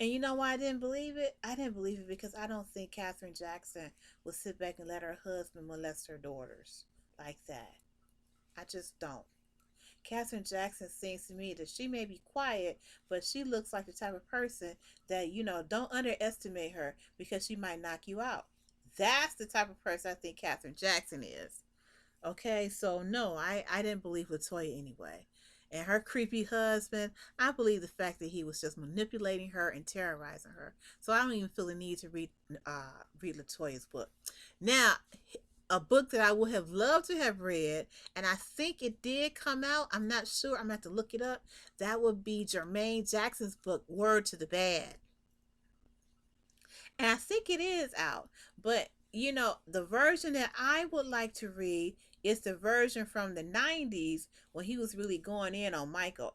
you know why I didn't believe it? I didn't believe it because I don't think Katherine Jackson would sit back and let her husband molest her daughters like that. I just don't. Katherine Jackson seems to me that she may be quiet, but she looks like the type of person that, don't underestimate her because she might knock you out. That's the type of person I think Katherine Jackson is. Okay, so no, I didn't believe Latoya anyway. And her creepy husband, I believe the fact that he was just manipulating her and terrorizing her. So I don't even feel the need to read Latoya's book. Now, a book that I would have loved to have read, and I think it did come out. I'm not sure. I'm going to have to look it up. That would be Jermaine Jackson's book, Word to the Bad. And I think it is out. But, the version that I would like to read is the version from the 90s when he was really going in on Michael.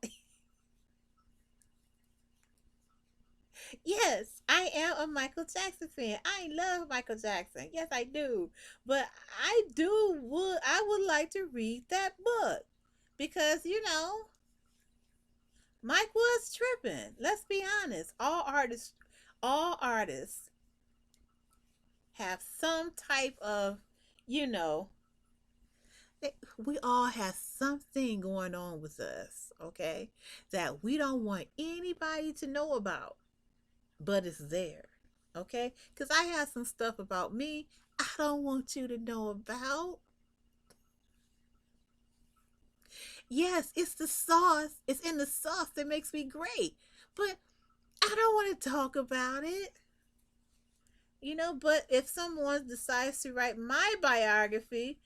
Yes, I am a Michael Jackson fan. I love Michael Jackson. Yes, I do. But I would like to read that book because, Mike was tripping. Let's be honest. All artists have some type of, you know, we all have something going on with us, okay? That we don't want anybody to know about, but it's there, okay? Because I have some stuff about me I don't want you to know about. Yes, it's the sauce. It's in the sauce that makes me great. But I don't want to talk about it. But if someone decides to write my biography,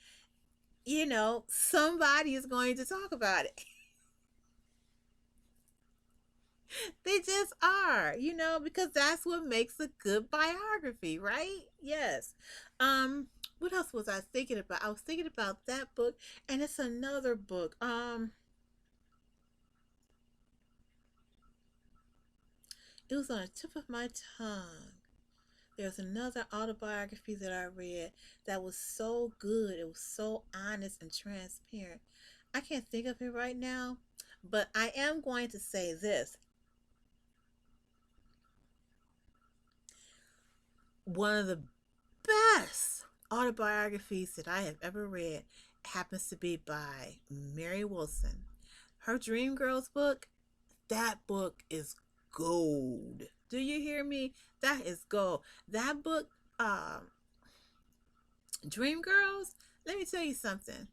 somebody is going to talk about it. They just are, because that's what makes a good biography, right? Yes. What else was I thinking about? I was thinking about that book, and it's another book. It was on the tip of my tongue. There's another autobiography that I read that was so good. It was so honest and transparent. I can't think of it right now, but I am going to say this. One of the best autobiographies that I have ever read happens to be by Mary Wilson. Her Dreamgirls book, that book is gold. Do you hear me? That is gold. That book, Dreamgirls, let me tell you something.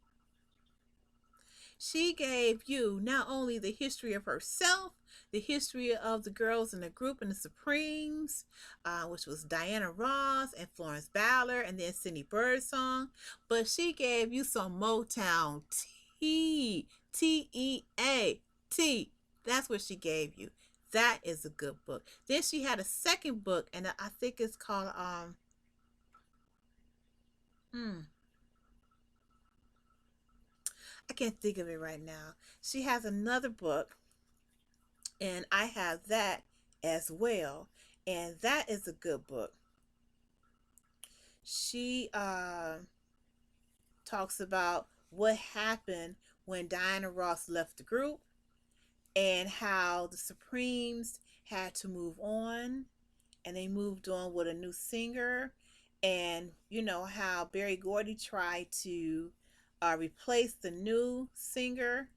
She gave you not only the history of herself, the history of the girls in the group and the Supremes, which was Diana Ross and Florence Ballard, and then Cindy Birdsong, but she gave you some Motown tea, T-E-A-T. That's what she gave you. That is a good book. Then she had a second book, and I think it's called hmm, I can't think of it right now. She has another book, and I have that as well, and that is a good book. She talks about what happened when Diana Ross left the group and how the Supremes had to move on, and they moved on with a new singer, and you know how Barry Gordy tried to replace the new singer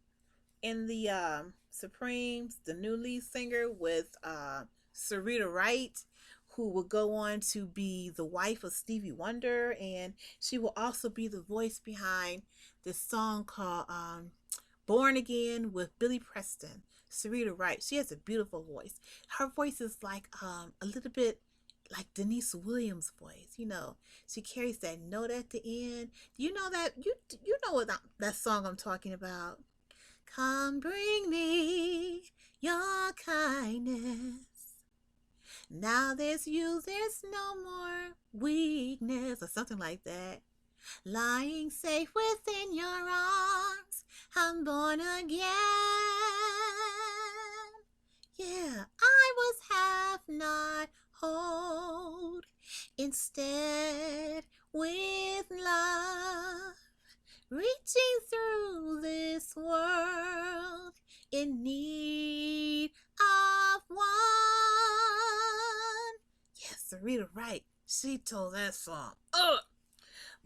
in the Supremes, the new lead singer, with Sarita Wright, who will go on to be the wife of Stevie Wonder, and she will also be the voice behind this song called Born Again with Billy Preston. Sarita Wright, she has a beautiful voice. Her voice is like a little bit like Denise Williams' voice. You know, she carries that note at the end. Do you know that you know what that song I'm talking about? Come bring me your kindness. Now there's you, there's no more weakness, or something like that. Lying safe within your arms, I'm born again. Yeah, I was half not whole. Instead, with love, reaching through this world in need of one. Yes, Sarita Wright. She told that song. Ugh.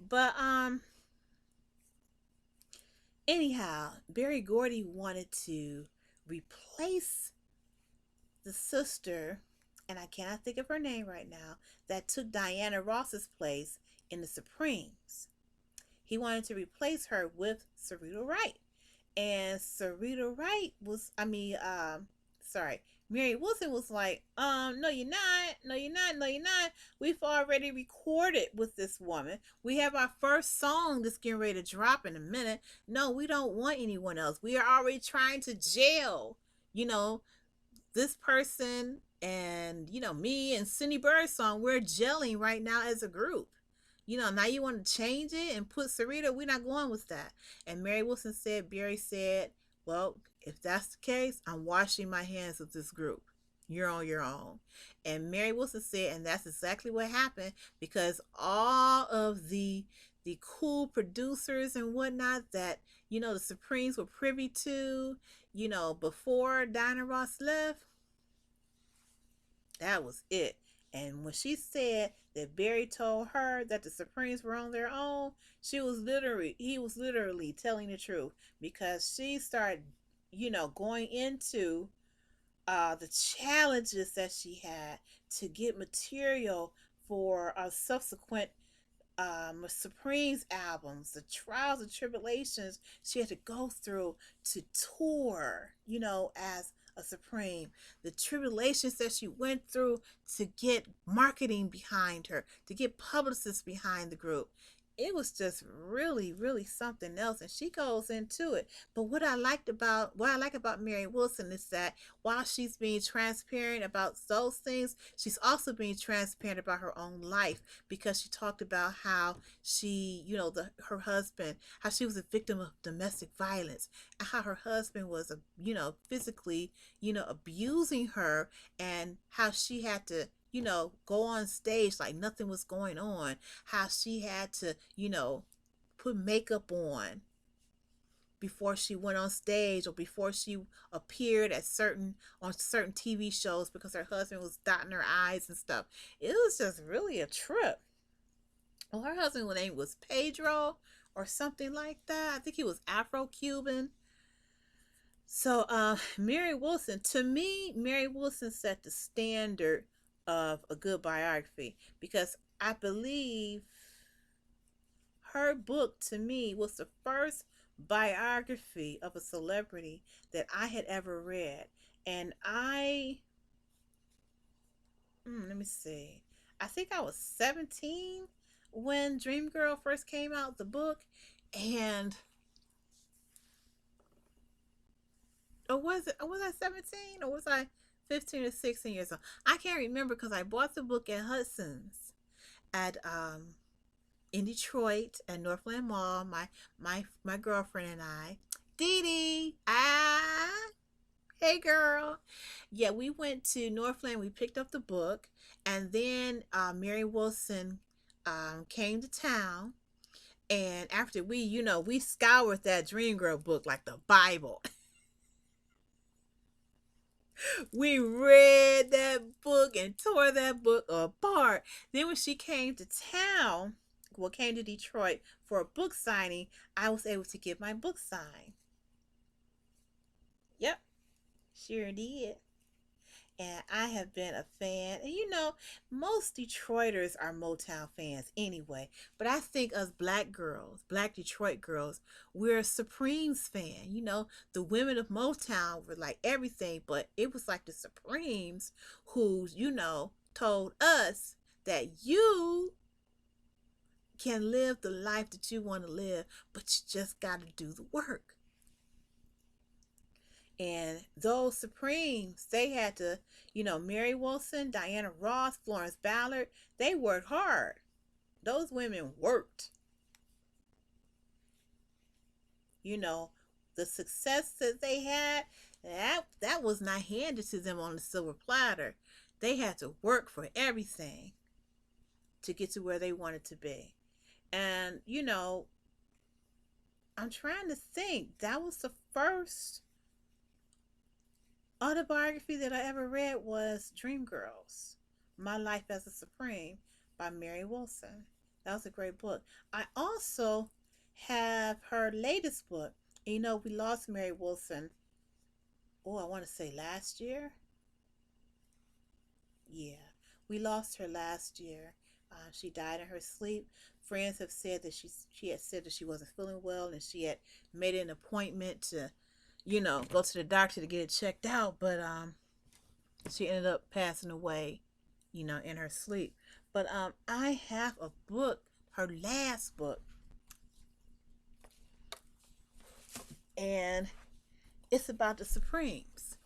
But anyhow, Barry Gordy wanted to replace the sister, and I cannot think of her name right now, that took Diana Ross's place in the Supremes. He wanted to replace her with Sarita Wright. And Sarita Wright was, sorry, Mary Wilson was like, no, you're not. No, you're not. No, you're not. We've already recorded with this woman. We have our first song that's getting ready to drop in a minute. No, we don't want anyone else. We are already trying to jail, you know, this person, and me and Cindy Birdsong, we're gelling right now as a group. Now you want to change it and put Sarita. We're not going with that. And Mary Wilson said, Barry said, well, if that's the case, I'm washing my hands of this group. You're on your own. And Mary Wilson said, and that's exactly what happened, because all of the cool producers and whatnot that the Supremes were privy to, before Diana Ross left, that was it. And when she said that Barry told her that the Supremes were on their own, he was literally telling the truth, because she started, going into the challenges that she had to get material for subsequent Supreme's albums, the trials and tribulations she had to go through to tour, as a Supreme, the tribulations that she went through to get marketing behind her, to get publicists behind the group. it was just really, really something else. And she goes into it. But what I like about Mary Wilson is that while she's being transparent about those things, she's also being transparent about her own life, because she talked about how she, her husband, how she was a victim of domestic violence, and how her husband was, physically, abusing her, and how she had to, go on stage like nothing was going on, how she had to, put makeup before she went on stage, or before she appeared on certain TV shows, because her husband was dotting her eyes and stuff. It was just really a trip. Well, her husband's name was Pedro or something like that. I think he was Afro-Cuban. So, Mary Wilson, to me, Mary Wilson set the standard of a good biography, because I believe her book, to me, was the first biography of a celebrity that I had ever read. And let me see, I think I was 17 when Dreamgirl first came out, the book. And, or was I 17, or was I 15 or 16 years old? I can't remember, because I bought the book at Hudson's at in Detroit at Northland Mall. My girlfriend and I, Dee Dee, hey girl, yeah, we went to Northland. We picked up the book, and then Mary Wilson came to town. And after we scoured that Dreamgirl book like the Bible. We read that book and tore that book apart. Then when she came to town, came to Detroit for a book signing, I was able to get my book signed. Yep, sure did. And I have been a fan. And most Detroiters are Motown fans anyway. But I think us black girls, black Detroit girls, we're a Supremes fan. The women of Motown were like everything, but it was like the Supremes who, told us that you can live the life that you want to live, but you just got to do the work. And those Supremes, they had to, Mary Wilson, Diana Ross, Florence Ballard, they worked hard. Those women worked. The success that they had, that was not handed to them on a silver platter. They had to work for everything to get to where they wanted to be. And, I'm trying to think. That was the first autobiography that I ever read, was Dreamgirls, My Life as a Supreme by Mary Wilson. That was a great book. I also have her latest book. We lost Mary Wilson, I want to say last year. Yeah, we lost her last year. She died in her sleep. Friends have said that she had said that she wasn't feeling well, and she had made an appointment to, go to the doctor to get it checked out. But she ended up passing away, in her sleep. But I have a book, her last book, and it's about the Supremes.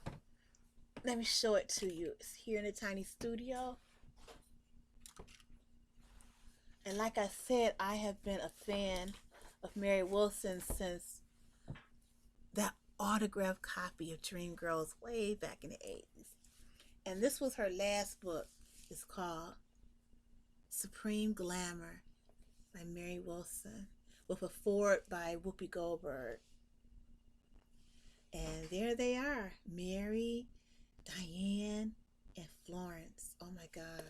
Let me show it to you. It's here in the tiny studio. And like I said, I have been a fan of Mary Wilson since that autographed copy of Dreamgirls way back in the 80s. And this was her last book. It's called Supreme Glamour by Mary Wilson, with a foreword by Whoopi Goldberg. And there they are, Mary, Diane, and Florence. Oh my God.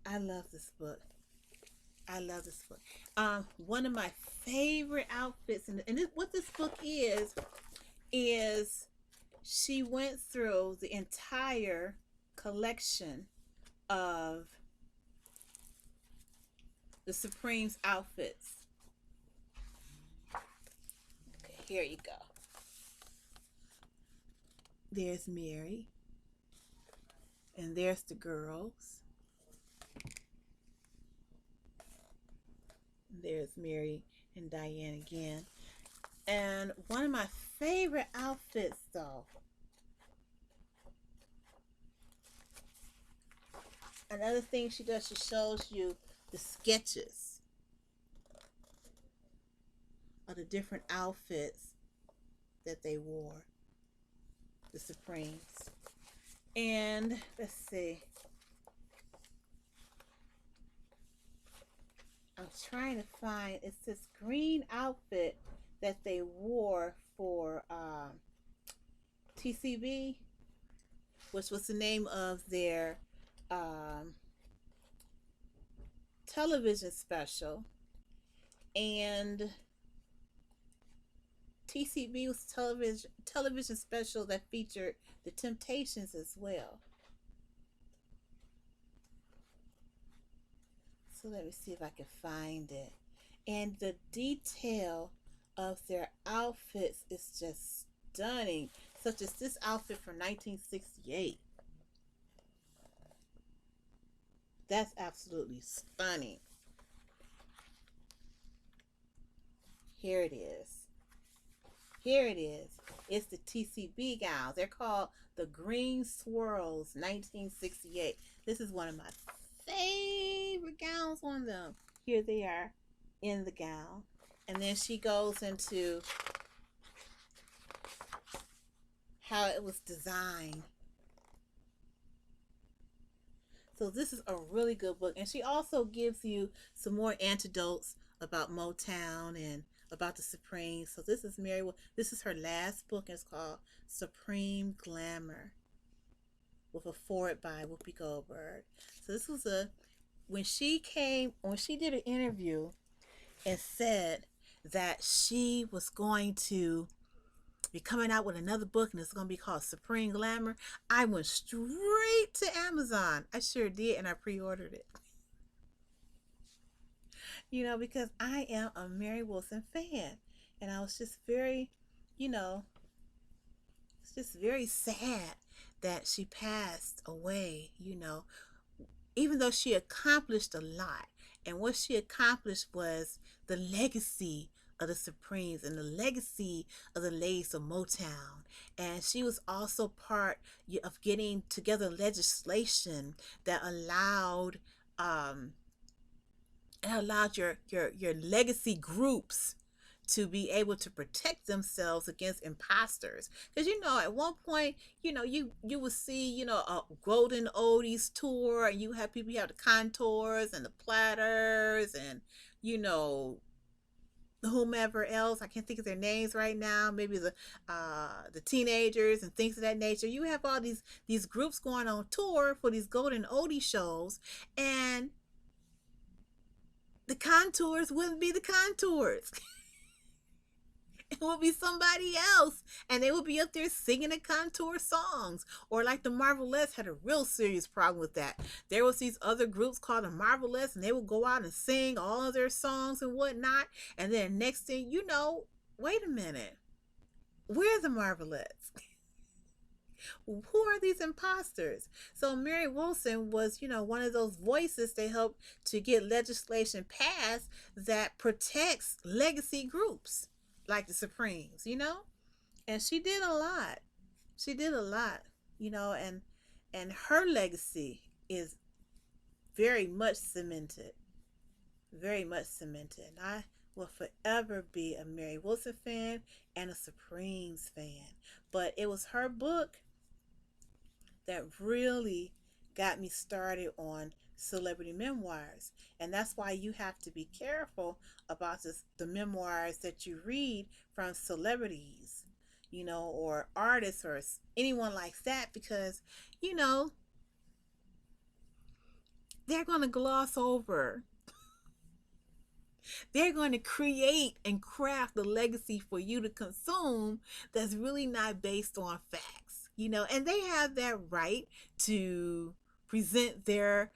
I love this book. One of my favorite outfits, what this book is she went through the entire collection of the Supremes outfits. Okay, here you go. There's Mary, and there's the girls. There's Mary and Diane again. And one of my favorite outfits, though, another thing she does, she shows you the sketches of the different outfits that they wore, the Supremes. And let's see, I'm trying to find, it's this green outfit that they wore for TCB, which was the name of their um, television special. And TCB was television special that featured the Temptations as well. So let me see if I can find it. And the detail of their outfits is just stunning, such as this outfit from 1968. That's absolutely stunning. Here it is. Here it is. It's the TCB gowns. They're called the Green Swirls 1968. This is one of my favorite gowns on them. Here they are in the gown. And then she goes into how it was designed. So this is a really good book. And she also gives you some more anecdotes about Motown and about the Supremes. So this is this is her last book, and it's called Supreme Glamour, with a foreword by Whoopi Goldberg. So this was when she did an interview and said that she was going to be coming out with another book, and it's going to be called Supreme Glamour, I went straight to Amazon. I sure did, and I pre-ordered it. Because I am a Mary Wilson fan, and I was just very, it's just very sad that she passed away, even though she accomplished a lot. And what she accomplished was the legacy of the Supremes and the legacy of the ladies of Motown. And she was also part of getting together legislation that allowed your legacy groups to be able to protect themselves against imposters. Because at one point, you would see a golden oldies tour, and you have people, you have the contours and the platters, and whomever else, I can't think of their names right now, maybe the teenagers and things of that nature. You have all these groups going on tour for these golden oldie shows, and the contours wouldn't be the contours. It would be somebody else, and they would be up there singing the contour songs. Or like the Marvelettes had a real serious problem with that. There was these other groups called the Marvelettes, and they would go out and sing all of their songs and whatnot, and then next thing you know, wait a minute, we're the Marvelettes. Who are these imposters? So Mary Wilson was, one of those voices that helped to get legislation passed that protects legacy groups like the Supremes, and she did a lot. She did a lot, and her legacy is very much cemented, very much cemented. And I will forever be a Mary Wilson fan and a Supremes fan. But it was her book that really got me started on celebrity memoirs. And that's why you have to be careful about the memoirs that you read from celebrities, or artists or anyone like that, because, they're going to gloss over. They're going to create and craft a legacy for you to consume that's really not based on facts, and they have that right to present their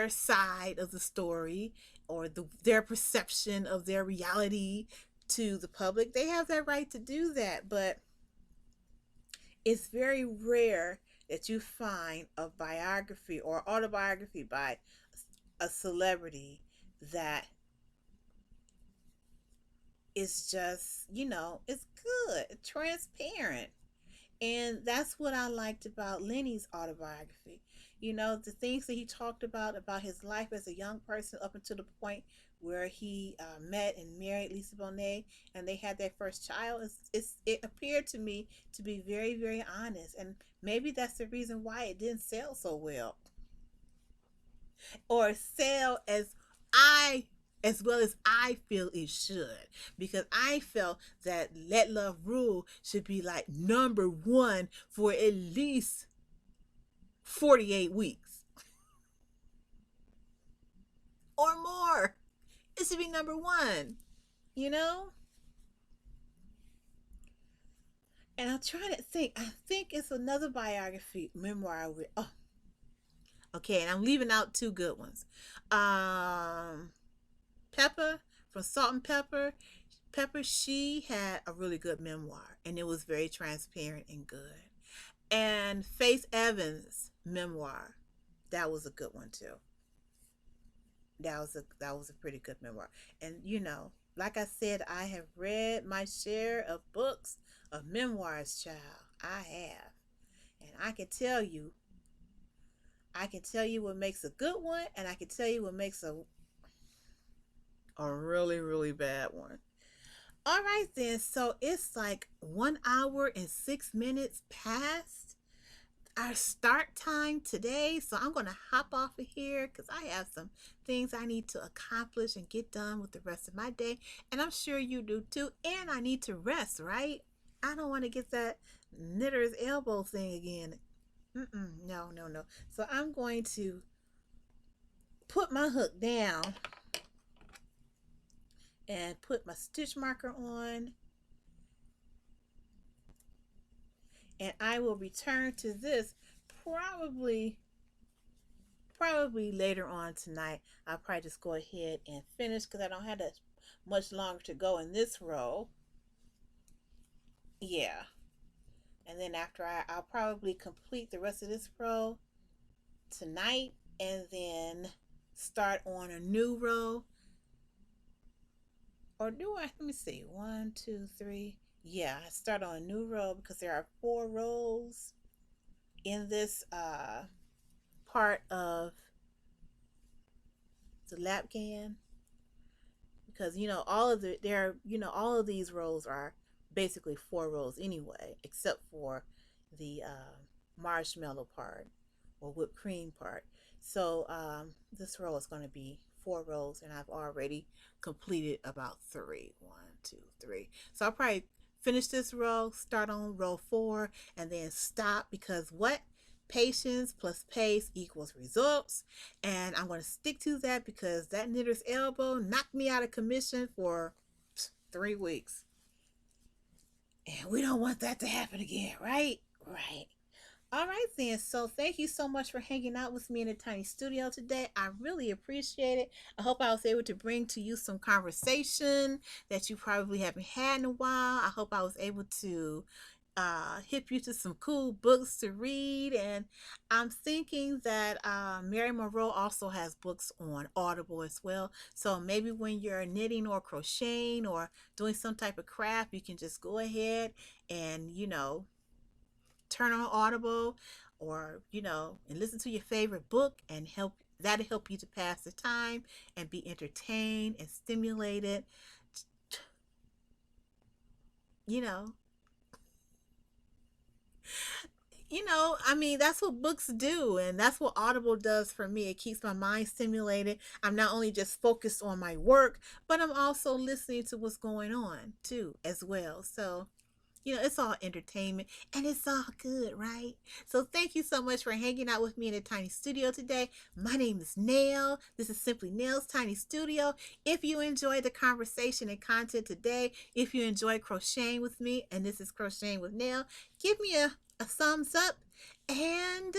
side of the story, or their perception of their reality to the public. They have that right to do that, but it's very rare that you find a biography or autobiography by a celebrity that is just, it's good, transparent. And that's what I liked about Lenny's autobiography. The things that he talked about his life as a young person up until the point where he met and married Lisa Bonet and they had their first child. It appeared to me to be very, very honest. And maybe that's the reason why it didn't sell so well or sell I as well as I feel it should, because I felt that Let Love Rule should be like number one for at least 48 weeks or more. It should be number one, you know? And I'm trying to think. I think it's another biography memoir with, oh, okay, and I'm leaving out two good ones. Um Pepper from Salt and Pepper, she had a really good memoir, and it was very transparent and good. And Faith Evans' memoir, that was a good one too. That was a pretty good memoir. And like I said, I have read my share of books of memoirs, child. I have, and I can tell you what makes a good one, and I can tell you what makes a really, really bad one. All right, then. So it's like 1 hour and 6 minutes past our start time today. So I'm going to hop off of here because I have some things I need to accomplish and get done with the rest of my day. And I'm sure you do too. And I need to rest, right? I don't want to get that knitter's elbow thing again. No, no, no. So I'm going to put my hook down and put my stitch marker on, and I will return to this probably probably later on tonight. I'll probably just go ahead and finish because I don't have that much longer to go in this row. Yeah, and then after I'll probably complete the rest of this row tonight, and then start on a new row. Or do I? Let me see. One, two, three. Yeah, I start on a new row because there are 4 rows in this part of the lap can, because all of these rows are basically 4 rows anyway, except for the marshmallow part or whipped cream part. So this row is going to be 4 rows, and I've already completed about three. One, two, three. So I'll probably finish this row, start on row 4, and then stop, because what? Patience plus pace equals results. And I'm going to stick to that because that knitter's elbow knocked me out of commission for 3 weeks. And we don't want that to happen again, right? Right. All right, then. So, thank you so much for hanging out with me in the tiny studio today. I really appreciate it. I hope I was able to bring to you some conversation that you probably haven't had in a while. I hope I was able to hip you to some cool books to read. And I'm thinking that Mary Monroe also has books on Audible as well. So maybe when you're knitting or crocheting or doing some type of craft, you can just go ahead and, turn on Audible, or and listen to your favorite book, and that'll help you to pass the time and be entertained and stimulated. you know I mean, that's what books do, and that's what Audible does for me. It keeps my mind stimulated. I'm not only just focused on my work, but I'm also listening to what's going on too as well. So it's all entertainment and it's all good, right? So thank you so much for hanging out with me in the tiny studio today. My name is Nell. This is Simply Nell's Tiny Studio. If you enjoyed the conversation and content today, if you enjoyed crocheting with me, and this is Crocheting with Nell, give me a thumbs up. And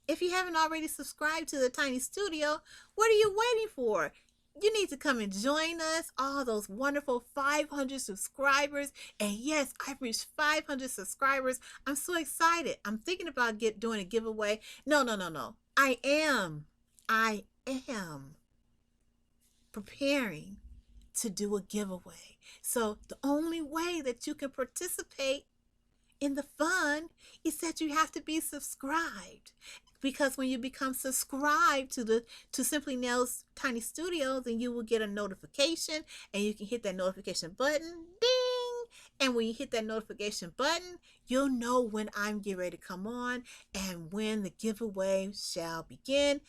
if you haven't already subscribed to the Tiny Studio, what are you waiting for? You need to come and join us, all those wonderful 500 subscribers. And yes, I've reached 500 subscribers. I'm so excited. I'm thinking about doing a giveaway. No, no, no, no. I am preparing to do a giveaway. So the only way that you can participate in the fun is that you have to be subscribed, because when you become subscribed to Simply Nails Tiny Studio, then you will get a notification, and you can hit that notification button, ding, and when you hit that notification button, you'll know when I'm getting ready to come on and when the giveaway shall begin.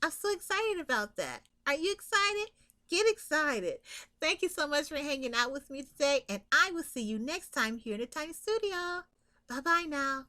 I'm so excited about that. Are you excited? Get excited. Thank you so much for hanging out with me today, and I will see you next time here in the Tiny Studio. Bye bye now.